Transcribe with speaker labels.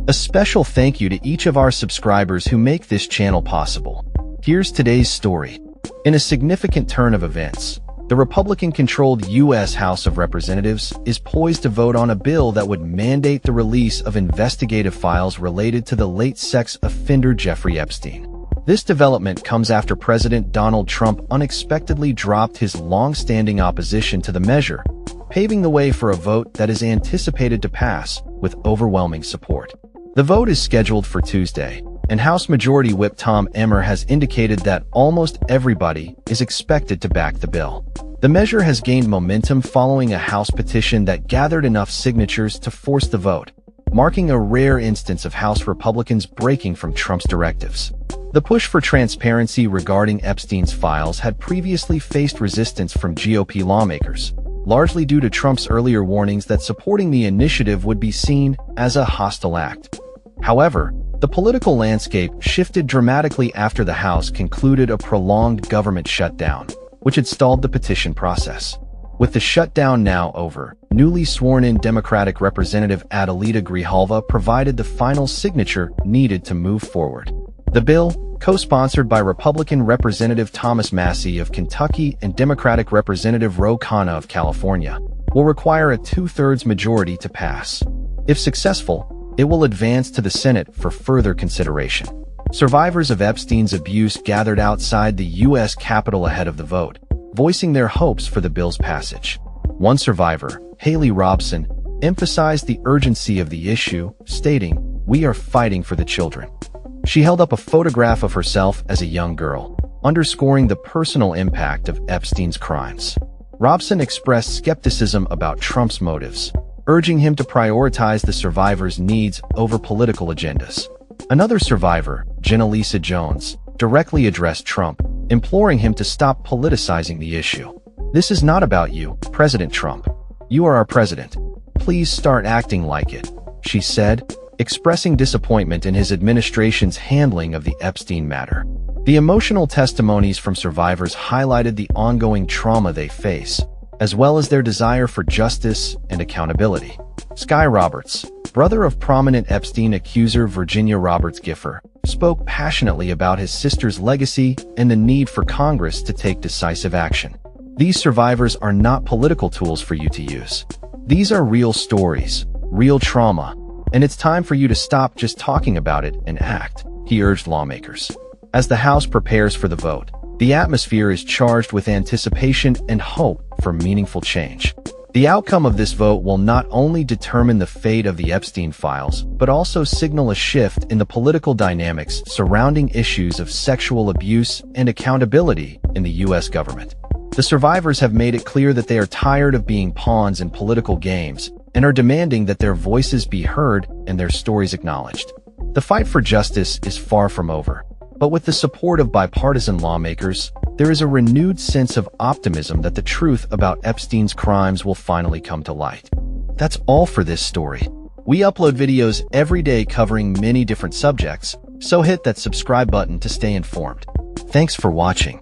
Speaker 1: A special thank you to each of our subscribers who make this channel possible. Here's today's story. In a significant turn of events, the Republican-controlled U.S. House of Representatives is poised to vote on a bill that would mandate the release of investigative files related to the late sex offender Jeffrey Epstein. This development comes after President Donald Trump unexpectedly dropped his long-standing opposition to the measure, paving the way for a vote that is anticipated to pass with overwhelming support. The vote is scheduled for Tuesday, and House Majority Whip Tom Emmer has indicated that almost everybody is expected to back the bill. The measure has gained momentum following a House petition that gathered enough signatures to force the vote, marking a rare instance of House Republicans breaking from Trump's directives. The push for transparency regarding Epstein's files had previously faced resistance from GOP lawmakers, largely due to Trump's earlier warnings that supporting the initiative would be seen as a hostile act. However, the political landscape shifted dramatically after the House concluded a prolonged government shutdown, which had stalled the petition process. With the shutdown now over, newly sworn-in Democratic Representative Adelita Grijalva provided the final signature needed to move forward. The bill, co-sponsored by Republican Representative Thomas Massie of Kentucky and Democratic Representative Ro Khanna of California, will require a two-thirds majority to pass. If successful, it will advance to the Senate for further consideration. Survivors of Epstein's abuse gathered outside the U.S. Capitol ahead of the vote, voicing their hopes for the bill's passage. One survivor, Haley Robson, emphasized the urgency of the issue, stating, "We are fighting for the children." She held up a photograph of herself as a young girl, underscoring the personal impact of Epstein's crimes. Robson expressed skepticism about Trump's motives, urging him to prioritize the survivors' needs over political agendas. Another survivor, Jenalisa Jones, directly addressed Trump, imploring him to stop politicizing the issue. "This is not about you, President Trump. You are our president. Please start acting like it," she said, expressing disappointment in his administration's handling of the Epstein matter. The emotional testimonies from survivors highlighted the ongoing trauma they face, as well as their desire for justice and accountability. Sky Roberts, brother of prominent Epstein accuser Virginia Roberts Gifford, spoke passionately about his sister's legacy and the need for Congress to take decisive action. "These survivors are not political tools for you to use. These are real stories, real trauma, and it's time for you to stop just talking about it and act," he urged lawmakers. As the House prepares for the vote, the atmosphere is charged with anticipation and hope for meaningful change. The outcome of this vote will not only determine the fate of the Epstein files, but also signal a shift in the political dynamics surrounding issues of sexual abuse and accountability in the U.S. government. The survivors have made it clear that they are tired of being pawns in political games and are demanding that their voices be heard and their stories acknowledged. The fight for justice is far from over, but with the support of bipartisan lawmakers, there is a renewed sense of optimism that the truth about Epstein's crimes will finally come to light. That's all for this story. We upload videos every day covering many different subjects, so hit that subscribe button to stay informed. Thanks for watching.